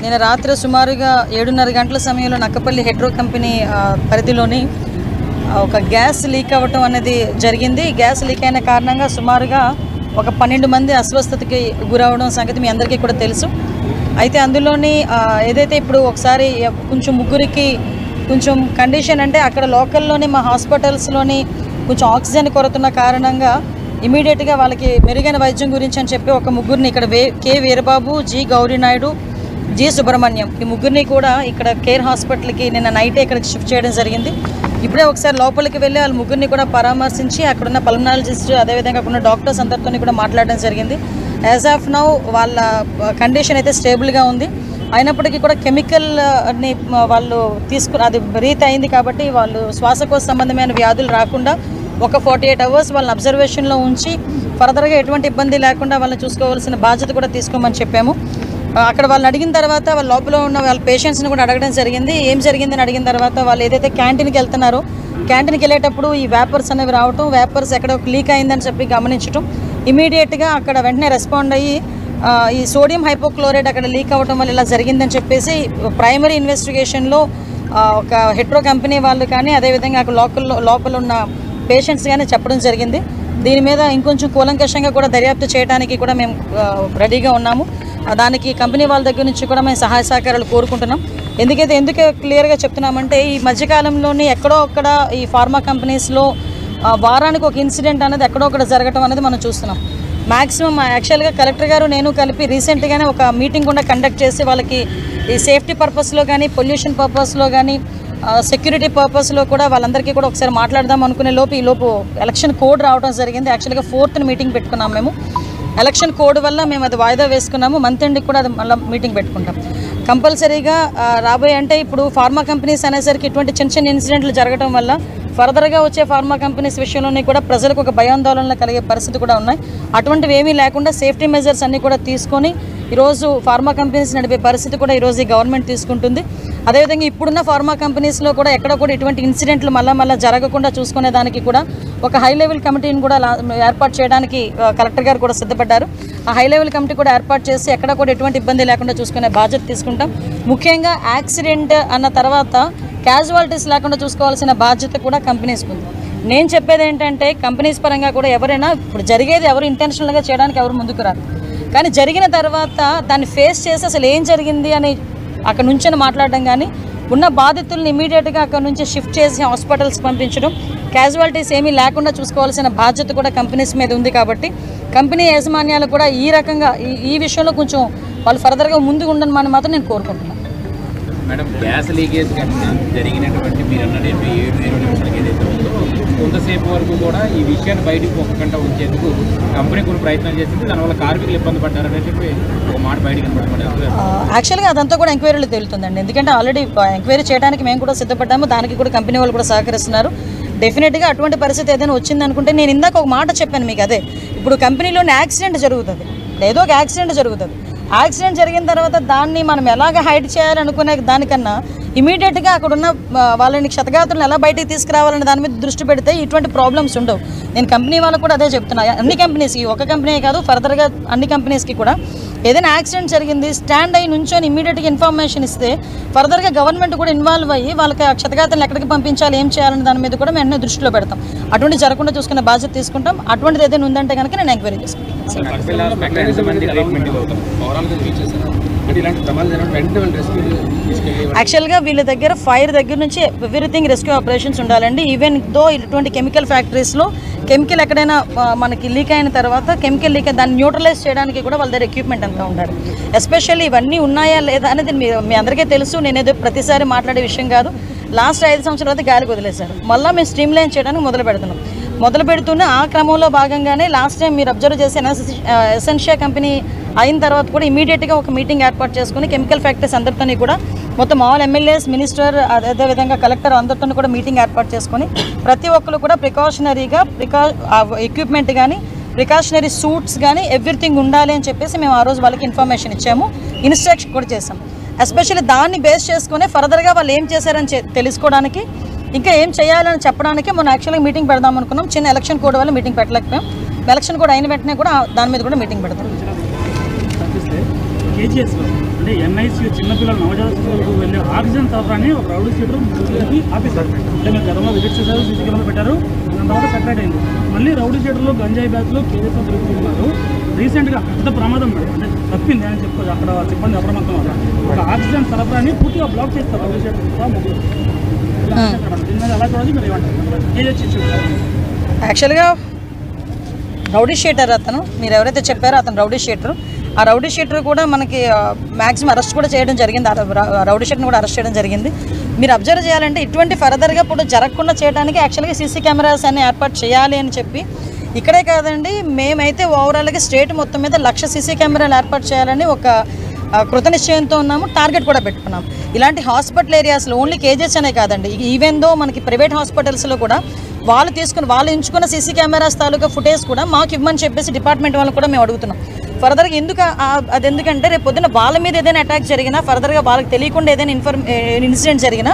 నిన్న రాత్రి సుమారుగా 7:30 గంటల సమయంలో నక్కపల్లి హెట్రో కంపెనీ పరిధిలోని ఒక గ్యాస్ లీక్ అవ్వటం అనేది జరిగింది. గ్యాస్ లీక్ అయిన కారణంగా సుమారుగా ఒక 12 మంది అస్వస్థతకి గురవడం సంగతి మీ అందరికీ కూడా తెలుసు. అయితే అందులోని ఏదైతే ఇప్పుడు ఒకసారి కొంచెం ముగ్గురికి కొంచెం కండిషన్ అంటే అక్కడ లోకల్లోని మా హాస్పిటల్స్లోని కొంచెం ఆక్సిజన్ కొరతున్న కారణంగా ఇమీడియట్గా వాళ్ళకి మెరుగైన వైద్యం గురించి అని చెప్పి ఒక ముగ్గురిని ఇక్కడ K Veerababu, G Gauri Naidu, G Subrahmanyam ఈ ముగ్గురిని కూడా ఇక్కడ కేర్ హాస్పిటల్కి నిన్న నైటే ఇక్కడికి షిఫ్ట్ చేయడం జరిగింది. ఇప్పుడే ఒకసారి లోపలికి వెళ్ళి వాళ్ళ ముగ్గురిని కూడా పరామర్శించి అక్కడున్న పల్మనాలజిస్ట్ అదేవిధంగా అక్కడున్న డాక్టర్స్ అందరితో కూడా మాట్లాడడం జరిగింది. యాజ్ ఆఫ్ నౌ వాళ్ళ కండిషన్ అయితే స్టేబుల్గా ఉంది. అయినప్పటికీ కూడా కెమికల్ని వాళ్ళు అది బ్రీత్ అయింది కాబట్టి వాళ్ళు శ్వాసకోశ సంబంధమైన వ్యాధులు రాకుండా ఒక 48 అవర్స్ వాళ్ళని అబ్జర్వేషన్లో ఉంచి ఫర్దర్గా ఎటువంటి ఇబ్బంది లేకుండా వాళ్ళని చూసుకోవాల్సిన బాధ్యత కూడా తీసుకోమని చెప్పాము. అక్కడ వాళ్ళని అడిగిన తర్వాత వాళ్ళ లోపల ఉన్న వాళ్ళ పేషెంట్స్ని కూడా అడగడం జరిగింది. ఏం జరిగిందని అడిగిన తర్వాత వాళ్ళు ఏదైతే క్యాంటీన్కి వెళ్తున్నారో క్యాంటీన్కి వెళ్ళేటప్పుడు ఈ వేపర్స్ అనేవి రావటం, వేపర్స్ ఎక్కడ లీక్ అయిందని చెప్పి గమనించడం, ఇమీడియట్గా అక్కడ వెంటనే రెస్పాండ్ అయ్యి ఈ సోడియం హైపోక్లోరైడ్ అక్కడ లీక్ అవ్వటం వల్ల ఇలా జరిగిందని చెప్పేసి ప్రైమరీ ఇన్వెస్టిగేషన్లో ఒక హెట్రో కంపెనీ వాళ్ళు కానీ అదేవిధంగా అక్కడ లోపల ఉన్న పేషెంట్స్ కానీ చెప్పడం జరిగింది. దీని మీద ఇంకొంచెం కూలంకషంగా కూడా దర్యాప్తు చేయడానికి కూడా మేము రెడీగా ఉన్నాము. దానికి కంపెనీ వాళ్ళ దగ్గర నుంచి కూడా మేము సహాయ సహకారాలు కోరుకుంటున్నాం. ఎందుకు క్లియర్గా చెప్తున్నామంటే ఈ మధ్యకాలంలోని ఎక్కడో ఒక్కడ ఈ ఫార్మా కంపెనీస్లో వారానికి ఒక ఇన్సిడెంట్ అనేది ఎక్కడో ఒకటి జరగటం అనేది మనం చూస్తున్నాం. మ్యాక్సిమం యాక్చువల్గా కలెక్టర్ గారు నేను కలిపి రీసెంట్గానే ఒక మీటింగ్ కూడా కండక్ట్ చేసి వాళ్ళకి ఈ సేఫ్టీ పర్పస్లో కానీ పొల్యూషన్ పర్పస్లో కానీ సెక్యూరిటీ పర్పస్లో కూడా వాళ్ళందరికీ కూడా ఒకసారి మాట్లాడదాం అనుకునే లోపు ఎలక్షన్ కోడ్ రావడం జరిగింది. యాక్చువల్గా 4th మీటింగ్ పెట్టుకున్నాం మేము. ఎలక్షన్ కోడ్ వల్ల మేము అది వాయిదా వేసుకున్నాము. మంత్ ఎండ్కి కూడా అది మళ్ళీ మీటింగ్ పెట్టుకుంటాం కంపల్సరీగా రాబోయే. అంటే ఇప్పుడు ఫార్మా కంపెనీస్ అనేసరికి ఇటువంటి చిన్న ఇన్సిడెంట్లు జరగడం వల్ల ఫర్దర్గా వచ్చే ఫార్మా కంపెనీస్ విషయంలోనే కూడా ప్రజలకు ఒక భయాందోళనలు కలిగే పరిస్థితి కూడా ఉన్నాయి. అటువంటివి ఏమీ లేకుండా సేఫ్టీ మెజర్స్ అన్నీ కూడా తీసుకొని ఈరోజు ఫార్మా కంపెనీస్ నడిపే పరిస్థితి కూడా ఈరోజు ఈ గవర్నమెంట్ తీసుకుంటుంది. అదేవిధంగా ఇప్పుడున్న ఫార్మా కంపెనీస్లో కూడా ఎక్కడ కూడా ఇటువంటి ఇన్సిడెంట్లు మళ్ళీ జరగకుండా చూసుకునే దానికి కూడా ఒక హై లెవెల్ కమిటీని కూడా ఏర్పాటు చేయడానికి కలెక్టర్ గారు కూడా సిద్ధపడ్డారు. ఆ హై లెవెల్ కమిటీ కూడా ఏర్పాటు చేసి ఎక్కడ కూడా ఎటువంటి ఇబ్బంది లేకుండా చూసుకునే బాధ్యత తీసుకుంటాం. ముఖ్యంగా యాక్సిడెంట్ అన్న తర్వాత క్యాజువాలిటీస్ లేకుండా చూసుకోవాల్సిన బాధ్యత కూడా కంపెనీస్కి ఉంది. నేను చెప్పేది ఏంటంటే కంపెనీస్ పరంగా కూడా ఎవరైనా ఇప్పుడు జరిగేది ఎవరు ఇంటెన్షనల్గా చేయడానికి ఎవరు ముందుకు రారు, కానీ జరిగిన తర్వాత దాన్ని ఫేస్ చేసి అసలు ఏం జరిగింది అని అక్కడ నుంచి మాట్లాడడం కానీ ఉన్న బాధితుల్ని ఇమీడియట్గా అక్కడ నుంచి షిఫ్ట్ చేసి హాస్పిటల్స్కి పంపించడం, క్యాజువాలిటీస్ ఏమీ లేకుండా చూసుకోవాల్సిన బాధ్యత కూడా కంపెనీస్ మీద ఉంది. కాబట్టి కంపెనీ యాజమాన్యాలు కూడా ఈ రకంగా ఈ విషయంలో కొంచెం వాళ్ళు ఫర్దర్గా ముందుకు ఉండని మాత్రం నేను కోరుకుంటున్నాను. మేడం, గ్యాస్ లీకేజ్ జరిగినటువంటి మీరు అన్నది 7 నిమిషాలకి ఏదైతే ఉందో కొంతసేపు వరకు కూడా ఈ విషయాన్ని బయటకు పోకుండా ఉంచేందుకు కంపెనీ కొన్ని ప్రయత్నం చేసింది. దానివల్ల కార్మికులు ఇబ్బంది పడ్డారని చెప్పి ఒక మాట బయటకు కనబడుతుంది. యాక్చువల్గా అదంతా కూడా ఎంక్వైరీలో తేలుతుందండి. ఎందుకంటే ఆల్రెడీ ఎంక్వైరీ చేయడానికి మేము కూడా సిద్ధపడ్డాము. దానికి కూడా కంపెనీ వాళ్ళు కూడా సహకరిస్తున్నారు. డెఫినెట్గా అటువంటి పరిస్థితి ఏదైనా వచ్చిందనుకుంటే నేను ఇందాక ఒక మాట చెప్పాను మీకు. అదే ఇప్పుడు కంపెనీలోని యాక్సిడెంట్ జరుగుతుంది, ఏదో ఒక యాక్సిడెంట్ జరుగుతుంది. యాక్సిడెంట్ జరిగిన తర్వాత దాన్ని మనం ఎలాగ హైడ్ చేయాలనుకునే దానికన్నా ఇమీడియట్గా అక్కడున్న వాళ్ళని క్షతగాత్రులను ఎలా బయటికి తీసుకురావాలనే దాని మీద దృష్టి పెడితే ఇటువంటి ప్రాబ్లమ్స్ ఉండవు. నేను కంపెనీ వాళ్ళకు కూడా అదే చెప్తున్నా. అన్ని కంపెనీస్కి, ఒక కంపెనీ కాదు, ఫర్దర్గా అన్ని కంపెనీస్కి కూడా ఏదైనా యాక్సిడెంట్ జరిగింది స్టాండ్ అయ్యి నుంచొని ఇమీడియట్గా ఇన్ఫర్మేషన్ ఇస్తే ఫర్దర్గా గవర్నమెంట్ కూడా ఇన్వాల్వ్ అయ్యి వాళ్ళకి క్షతగాత్రులను ఎక్కడికి పంపించాలి, ఏం చేయాలనే దాని మీద కూడా మేము దృష్టిలో పెడతాం. అటువంటి జరగకుండా చూసుకునే బాధ్యత తీసుకుంటాం. అటువంటిది ఏదైనా ఉందంటే కనుక నేను ఎంక్వైరీ చేసుకుంటాను. యాక్చువల్గా వీళ్ళ దగ్గర ఫైర్ దగ్గర నుంచి ఎవ్రీథింగ్ రెస్క్యూ ఆపరేషన్స్ ఉండాలండి. ఈవెన్ దో ఇటువంటి కెమికల్ ఫ్యాక్టరీస్లో కెమికల్ ఎక్కడైనా మనకి లీక్ అయిన తర్వాత కెమికల్ లీక్ దాన్ని న్యూట్రలైజ్ చేయడానికి కూడా వాళ్ళ దగ్గర ఎక్విప్మెంట్ అంతా ఉండాలి. ఎస్పెషల్లీ ఇవన్నీ ఉన్నాయా లేదా అనేది మీ అందరికీ తెలుసు. నేనేదో ప్రతిసారి మాట్లాడే విషయం కాదు. లాస్ట్ 5 సంవత్సరాలు గాలికి వదిలేశారు. మళ్ళీ మేము స్ట్రీమ్ లైన్ చేయడానికి మొదలు పెడుతున్న ఆ క్రమంలో భాగంగానే లాస్ట్ టైం మీరు అబ్జర్వ్ చేసిన ఎసెన్షియా కంపెనీ అయిన తర్వాత కూడా ఇమీడియట్గా ఒక మీటింగ్ ఏర్పాటు చేసుకుని కెమికల్ ఫ్యాక్టరీస్ అందరితో కూడా మొత్తం ఆల్ ఎమ్మెల్యేస్, మినిస్టర్, అదేవిధంగా కలెక్టర్ అందరితో కూడా మీటింగ్ ఏర్పాటు చేసుకొని ప్రతి ఒక్కరు కూడా ప్రికాషనరీగా ఎక్విప్మెంట్ కానీ ప్రికాషనరీ సూట్స్ కానీ ఎవ్రీథింగ్ ఉండాలి అని చెప్పేసి మేము ఆ రోజు వాళ్ళకి ఇన్ఫర్మేషన్ ఇచ్చాము, ఇన్స్ట్రక్షన్ కూడా చేసాం. ఎస్పెషల్లీ దాన్ని బేస్ చేసుకుని ఫర్దర్గా వాళ్ళు ఏం చేశారని తెలుసుకోవడానికి ఇంకా ఏం చేయాలని చెప్పడానికి మొన్న యాక్చువల్గా మీటింగ్ పెడదాం అనుకున్నాం. చిన్న ఎలక్షన్ కోడ్ వల్ల మీటింగ్ పెట్టలేకపోయాం. ఎలక్షన్ కోడ్ అయిన వెంటనే కూడా దాని మీద కూడా మీటింగ్ పెడతాం. కేజీఎస్లో అంటే అంటే ఎన్ఐసి చిన్నపిల్లలు నవజాత శిశువులకు వెళ్ళే ఆక్సిజన్ సరఫరాని ఒక రౌడీ షీటర్ ఆపేశారు. అంటే మీరు గతంలో విజిట్ చేశారు, సీసీ కెమెరా పెట్టారు, దాని తర్వాత సెపరేట్ అయింది. మళ్ళీ రౌడీ షీటర్లు గంజాయి బ్యాచ్లు కేజీఎస్లో తిరుగుతున్నారు. రీసెంట్గా పెద్ద ప్రమాదం మేడం, అంటే తప్పింది అని చెప్పుకోవచ్చు. అక్కడ సిబ్బంది అప్రమత్తం వల్ల ఒక ఆక్సిజన్ సరఫరాని పూర్తిగా బ్లాక్ చేస్తారు రౌడీ షీటర్ ముగ్గురు. దీని మీద ఎలా చూడాలి మీరు ఏమంటారు? కేజీఎస్ ఇష్యూ యాక్చువల్గా రౌడీ షీటర్ అతను, మీరు ఎవరైతే చెప్పారో అతను రౌడీ షీటర్. ఆ రౌడీ షీటర్ కూడా మనకి మ్యాక్సిమం అరెస్ట్ కూడా చేయడం జరిగింది. ఆ రౌడీ షీటర్ని కూడా అరెస్ట్ చేయడం జరిగింది. మీరు అబ్జర్వ్ చేయాలంటే ఇటువంటి ఫర్దర్గా ఇప్పుడు జరగకుండా చేయడానికి యాక్చువల్గా సీసీ కెమెరాస్ అన్ని ఏర్పాటు చేయాలి అని చెప్పి ఇక్కడే కాదండి, మేమైతే ఓవరాల్గా స్టేట్ మొత్తం మీద 1,00,000 సీసీ కెమెరాలు ఏర్పాటు చేయాలని ఒక కృత నిశ్చయంతో ఉన్నాము. టార్గెట్ కూడా పెట్టుకున్నాం. ఇలాంటి హాస్పిటల్ ఏరియాస్లో ఓన్లీ కేజెస్ అనే కాదండి, ఈవెన్ దో మనకి ప్రైవేట్ హాస్పిటల్స్లో కూడా వాళ్ళు ఎంచుకున్న సీసీ కెమెరాస్ తాలూకా ఫుటేజ్ కూడా మాకు ఇవ్వమని చెప్పేసి డిపార్ట్మెంట్ వాళ్ళని కూడా మేము అడుగుతున్నాం. ఫర్దర్గా అది ఎందుకంటే రేపు పొద్దున్న వాళ్ళ మీద ఏదైనా అటాక్ జరిగినా, ఫర్దర్గా వాళ్ళకి తెలియకుండా ఏదైనా ఇన్సిడెంట్ జరిగినా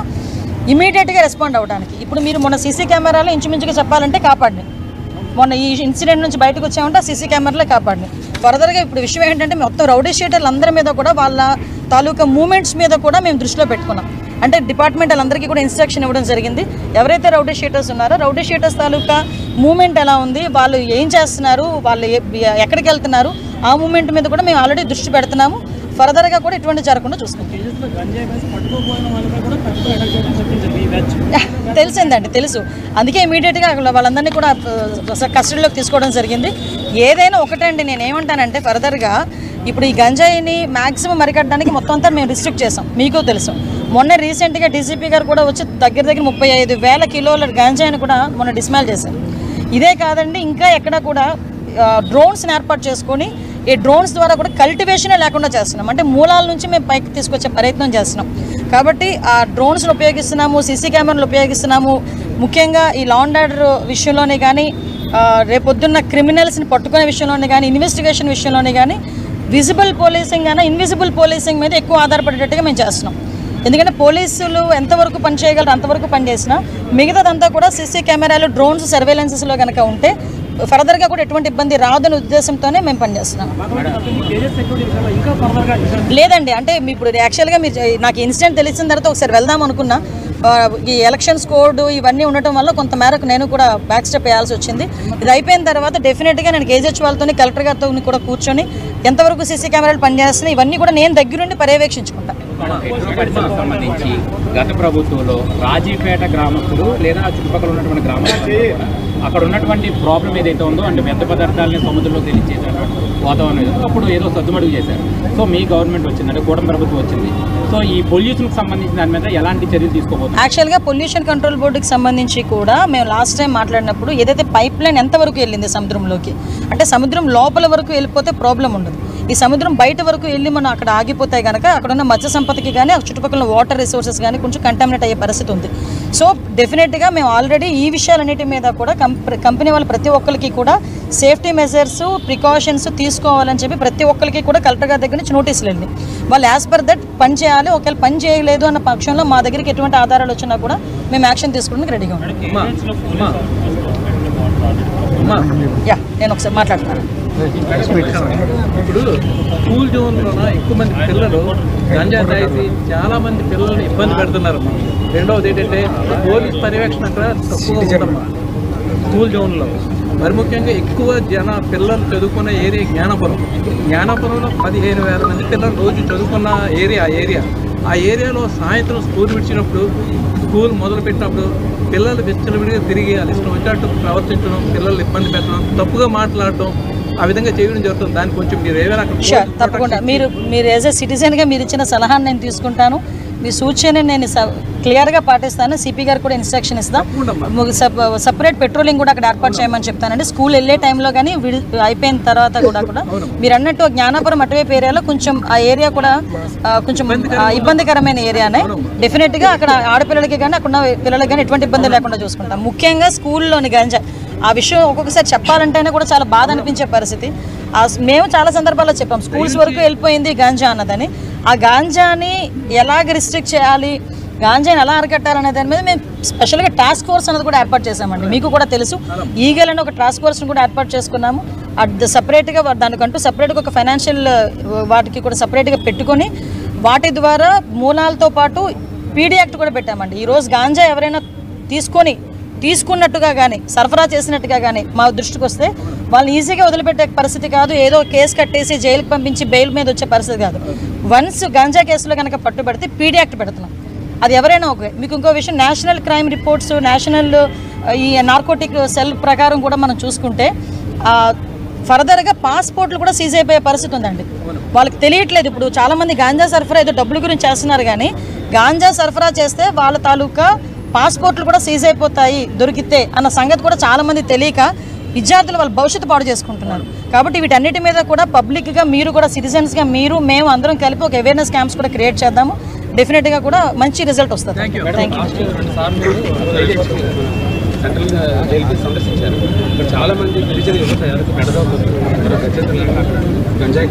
ఇమీడియట్గా రెస్పాండ్ అవ్వడానికి. ఇప్పుడు మీరు మొన్న సీసీ కెమెరాలో ఇంచుమించుగా చెప్పాలంటే కాపాడిని, మొన్న ఈ ఇన్సిడెంట్ నుంచి బయటకు వచ్చామంటే ఆ సీసీ కెమెరాలో కాపాడిని. ఫర్దర్గా ఇప్పుడు విషయం ఏంటంటే మొత్తం రౌడీ షీటర్లు అందరి మీద కూడా వాళ్ళ తాలూకా మూమెంట్స్ మీద కూడా మేము దృష్టిలో పెట్టుకున్నాం. అంటే డిపార్ట్మెంట్ వాళ్ళందరికీ కూడా ఇన్స్ట్రక్షన్ ఇవ్వడం జరిగింది. ఎవరైతే రౌడీ షీటర్స్ ఉన్నారో రౌడీ షీటర్స్ తాలూకా మూమెంట్ ఎలా ఉంది, వాళ్ళు ఏం చేస్తున్నారు, వాళ్ళు ఎక్కడికి వెళ్తున్నారు, ఆ మూమెంట్ మీద కూడా మేము ఆల్రెడీ దృష్టి పెడుతున్నాము. ఫర్దర్గా కూడా ఇటువంటి జరగకుండా చూసుకుంటాం. తెలిసిందండి, తెలుసు. అందుకే ఇమీడియట్గా వాళ్ళందరినీ కూడా కస్టడీలోకి తీసుకోవడం జరిగింది. ఏదైనా ఒకటండి, నేను ఏమంటానంటే ఫర్దర్గా ఇప్పుడు ఈ గంజాయిని మ్యాక్సిమం అరికట్టడానికి మొత్తం అంతా మేము రిస్ట్రిక్ట్ చేసాం. మీకు తెలుసు, మొన్న రీసెంట్గా డీజీపీ గారు కూడా వచ్చి దగ్గర 35,000 కిలోల గంజాయిని కూడా మొన్న డిస్మాల్ చేశారు. ఇదే కాదండి, ఇంకా ఎక్కడ కూడా డ్రోన్స్ని ఏర్పాటు చేసుకొని ఈ డ్రోన్స్ ద్వారా కూడా కల్టివేషనే లేకుండా చేస్తున్నాం. అంటే మూలాల నుంచి మేము పైకి తీసుకొచ్చే ప్రయత్నం చేస్తున్నాం. కాబట్టి ఆ డ్రోన్స్ని ఉపయోగిస్తున్నాము, సీసీ కెమెరాలు ఉపయోగిస్తున్నాము. ముఖ్యంగా ఈ లా అండ్ ఆర్డర్ విషయంలోనే కానీ, రేపొద్దున్న క్రిమినల్స్ని పట్టుకునే విషయంలోనే కానీ, ఇన్వెస్టిగేషన్ విషయంలోనే కానీ విజిబుల్ పోలీసింగ్ అయినా ఇన్విజిబుల్ పోలీసింగ్ మీద ఎక్కువ ఆధారపడేటట్టుగా మేము చేస్తున్నాం. ఎందుకంటే పోలీసులు ఎంతవరకు పని చేయగలరు అంతవరకు పనిచేసినా మిగతాదంతా కూడా సీసీ కెమెరాలు, డ్రోన్స్ సర్వేలెన్సెస్లో కనుక ఉంటే ఫర్దర్గా కూడా ఎటువంటి ఇబ్బంది రాదనే ఉద్దేశంతోనే మేము పనిచేస్తున్నాం. లేదండి, అంటే ఇప్పుడు యాక్చువల్గా మీరు నాకు ఇన్సిడెంట్ తెలిసిన తర్వాత ఒకసారి వెళ్దాం అనుకున్నా. ఈ ఎలక్షన్స్ కోడ్ ఇవన్నీ ఉండటం వల్ల కొంత మేరకు నేను కూడా బ్యాక్ స్టెప్ వేయాల్సి వచ్చింది. ఇది అయిపోయిన తర్వాత డెఫినెట్గా నేను కేజీహెచ్ వాళ్ళతో, కలెక్టర్ గారితో కూడా కూర్చొని ఎంతవరకు సీసీ కెమెరాలు పనిచేస్తున్నాయి ఇవన్నీ కూడా నేను దగ్గరుండి పర్యవేక్షించుకుంటాను. సంబంధించి గత ప్రభుత్వంలో రాజీపేట గ్రామస్తులు లేదా చుట్టుపక్కల ఉన్నటువంటి గ్రామస్తులు అక్కడ ఉన్నటువంటి ప్రాబ్లం ఏదైతే ఉందో, అంటే వ్యర్థ పదార్థాలని సముద్రంలో తెలియజేసేటువంటి వాతావరణం అప్పుడు ఏదో సద్దుమడుగు చేశారు. సో మీ గవర్నమెంట్ వచ్చిందంటే కూటమి ప్రభుత్వం వచ్చింది. సో ఈ పొల్యూషన్కి సంబంధించిన దాని మీద ఎలాంటి చర్యలు తీసుకోబోతుంది? యాక్చువల్గా పొల్యూషన్ కంట్రోల్ బోర్డుకి సంబంధించి కూడా మేము లాస్ట్ టైం మాట్లాడినప్పుడు ఏదైతే పైప్ లైన్ ఎంతవరకు వెళ్ళింది సముద్రంలోకి, అంటే సముద్రం లోపల వరకు వెళ్ళిపోతే ప్రాబ్లం ఉండదు. ఈ సముద్రం బయట వరకు వెళ్ళి మనం అక్కడ ఆగిపోతే కనుక అక్కడ ఉన్న మత్స్య సంపదకి కానీ చుట్టుపక్కల వాటర్ రిసోర్సెస్ కానీ కొంచెం కంటామినేట్ అయ్యే పరిస్థితి ఉంది. సో డెఫినెట్గా మేము ఆల్రెడీ ఈ విషయాలన్నిటి మీద కూడా కంపెనీ వాళ్ళు ప్రతి ఒక్కరికి కూడా సేఫ్టీ మెజర్స్, ప్రికాషన్స్ తీసుకోవాలని చెప్పి ప్రతి ఒక్కరికి కూడా కలెక్టర్ గారి దగ్గర నుంచి నోటీసులు వెళ్ళింది. వాళ్ళు యాజ్ పర్ దట్ పని చేయాలి. ఒకవేళ పని చేయలేదు అన్న పక్షంలో మా దగ్గరికి ఎటువంటి ఆధారాలు వచ్చినా కూడా మేము యాక్షన్ తీసుకోవడానికి రెడీగా ఉన్నాం. నేను ఒకసారి మాట్లాడుతున్నాను. ఇప్పుడు స్కూల్ జోన్లో ఎక్కువ మంది పిల్లలు గంజా తాగి చాలా మంది పిల్లల్ని ఇబ్బంది పెడుతున్నారు. రెండవది ఏంటంటే పోలీస్ పర్యవేక్షణ అక్కడ తక్కువగా ఉందమ్మా స్కూల్ జోన్లో. మరి ముఖ్యంగా ఎక్కువ పిల్లలు చదువుకున్న ఏరియా జ్ఞానాపురంలో 15,000 మంది పిల్లలు రోజు చదువుకున్న ఏరియా. ఆ ఏరియాలో సాయంత్రం స్కూల్ విడిచినప్పుడు, స్కూల్ మొదలుపెట్టినప్పుడు పిల్లలు విచ్చలవిడిగా తిరిగి వాళ్ళ ఇష్టం వచ్చినట్టు ప్రవర్తించడం, పిల్లలు ఇబ్బంది పెట్టడం, తప్పుగా మాట్లాడటం, ఆ విధంగా చేయడం జరుగుతుంది. దానికి కొంచెం మీరు ఏమైనా తప్పకుండా మీరు యాజ్ ఎ సిటిజన్గా మీరు ఇచ్చిన సలహాను నేను తీసుకుంటాను. మీ సూచన నేను క్లియర్గా పాటిస్తాను. సిపి గారు కూడా ఇన్స్ట్రక్షన్ ఇస్తాను. సపరేట్ పెట్రోలింగ్ కూడా అక్కడ ఏర్పాటు చేయమని చెప్తానండి. స్కూల్ వెళ్ళే టైంలో కానీ అయిపోయిన తర్వాత కూడా మీరు అన్నట్టు జ్ఞానాపురం అటువైపు ఏరియాలో కొంచెం ఆ ఏరియా కూడా కొంచెం ఇబ్బందికరమైన ఏరియానే. డెఫినెట్గా అక్కడ ఆడపిల్లలకి కానీ అక్కడ పిల్లలకి కానీ ఎటువంటి ఇబ్బంది లేకుండా చూసుకుంటాం. ముఖ్యంగా స్కూల్లోని గంజా ఆ విషయం ఒక్కొక్కసారి చెప్పాలంటేనే కూడా చాలా బాధ అనిపించే పరిస్థితి. మేము చాలా సందర్భాల్లో చెప్పాం స్కూల్స్ వరకు వెళ్ళిపోయింది గాంజా అన్నదని. ఆ గాంజాని ఎలాగ రిస్ట్రిక్ట్ చేయాలి, గాంజాని ఎలా అరికట్టాలనే దాని మీద మేము స్పెషల్గా టాస్క్ ఫోర్స్ అనేది కూడా ఏర్పాటు చేసామండి. మీకు కూడా తెలుసు, ఈగల్ అని ఒక టాస్క్ ఫోర్స్ని కూడా ఏర్పాటు చేసుకున్నాము. సపరేట్గా దానికంటూ సపరేట్గా ఒక ఫైనాన్షియల్ వాటికి కూడా సపరేట్గా పెట్టుకొని వాటి ద్వారా మూలాలతో పాటు పీడీ యాక్ట్ కూడా పెట్టామండి. ఈరోజు గాంజా ఎవరైనా తీసుకున్నట్టుగా కానీ సరఫరా చేసినట్టుగా కానీ మా దృష్టికి వస్తే వాళ్ళని ఈజీగా వదిలిపెట్టే పరిస్థితి కాదు, ఏదో కేసు కట్టేసి జైలుకి పంపించి బెయిల్ మీద వచ్చే పరిస్థితి కాదు. వన్స్ గాంజా కేసులో కనుక పట్టుబడితే పీడీ యాక్ట్ పెడుతున్నాం. అది ఎవరైనా ఓకే. మీకు ఇంకో విషయం, నేషనల్ క్రైమ్ రిపోర్ట్స్, నేషనల్ ఈ నార్కోటిక్ సెల్ ప్రకారం కూడా మనం చూసుకుంటే ఫర్దర్గా పాస్పోర్ట్లు కూడా సీజ్ అయిపోయే పరిస్థితి ఉందండి. వాళ్ళకి తెలియట్లేదు. ఇప్పుడు చాలామంది గాంజా సరఫరా ఏదో డబ్బుల గురించి చేస్తున్నారు, కానీ గాంజా సరఫరా చేస్తే వాళ్ళ తాలూకా పాస్పోర్ట్లు కూడా సీజ్ అయిపోతాయి దొరికితే అన్న సంగతి కూడా చాలామంది తెలియక విద్యార్థులు వాళ్ళ భవిష్యత్తు పాడు చేసుకుంటున్నారు. కాబట్టి వీటన్నిటి మీద కూడా పబ్లిక్గా మీరు కూడా సిటిజన్స్గా మేము అందరం కలిపి ఒక అవేర్నెస్ క్యాంప్స్ కూడా క్రియేట్ చేద్దాము. డెఫినెట్గా కూడా మంచి రిజల్ట్ వస్తుంది. Thank you. సెంట్రల్ జైలుకి సందర్శించారు. ఇక్కడ చాలా మంది గిరిజన యువత గంజాయి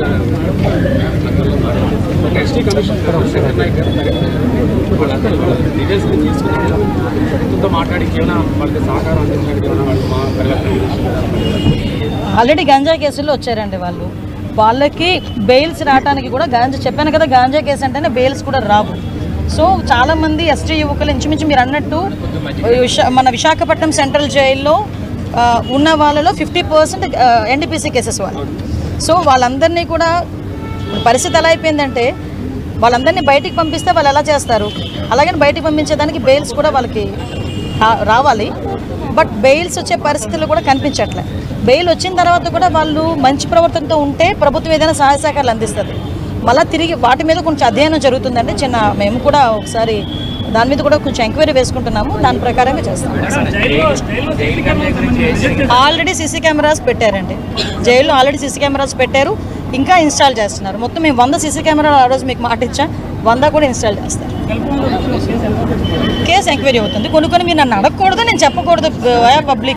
ఒక ఎస్టీ కమిషన్ శంకర్ నాయక్ గారు వాళ్ళందరూ వాళ్ళ డీటెయిల్స్ తీసుకుని ప్రభుత్వంతో మాట్లాడి ఏమైనా వాళ్ళకి సహకారం అందించడానికి ఏమైనా వాళ్ళకి మా ఆల్రెడీ గంజా కేసుల్లో వచ్చారండి వాళ్ళు. వాళ్ళకి బెయిల్స్ రావడానికి కూడా చెప్పాను కదా, గాంజా కేసు అంటేనే బెయిల్స్ కూడా రావు. సో చాలామంది ఎస్టీ యువకులు ఇంచుమించు మీరు అన్నట్టు మన విశాఖపట్నం సెంట్రల్ జైల్లో ఉన్న వాళ్ళలో 50% ఎన్డీపీసీ కేసెస్ వాళ్ళు. సో వాళ్ళందరినీ కూడా పరిస్థితి ఎలా అయిపోయిందంటే వాళ్ళందరినీ బయటికి పంపిస్తే వాళ్ళు ఎలా చేస్తారు, అలాగని బయటికి పంపించేదానికి బెయిల్స్ కూడా వాళ్ళకి రావాలి. బట్ బెయిల్స్ వచ్చే పరిస్థితులు కూడా కనిపించట్లే. బెయిల్ వచ్చిన తర్వాత కూడా వాళ్ళు మంచి ప్రవర్తనతో ఉంటే ప్రభుత్వం ఏదైనా సహాయ సహకారాలు అందిస్తుంది. మళ్ళీ తిరిగి వాటి మీద కొంచెం అధ్యయనం జరుగుతుందండి. మేము కూడా ఒకసారి దాని మీద కూడా కొంచెం ఎంక్వైరీ వేసుకుంటున్నాము. దాని ప్రకారంగా చేస్తాం. ఆల్రెడీ సీసీ కెమెరాస్ పెట్టారండి జైల్లో. ఆల్రెడీ సీసీ కెమెరాస్ పెట్టారు, ఇంకా ఇన్స్టాల్ చేస్తున్నారు. మొత్తం మేము 100 సీసీ కెమెరాలు ఆ రోజు మీకు మాట ఇచ్చాం, 100 కూడా ఇన్స్టాల్ చేస్తారు. కేసు ఎంక్వైరీ అవుతుంది. కొన్ని మీరు నన్ను అడగకూడదు, నేను చెప్పకూడదు పబ్లిక్.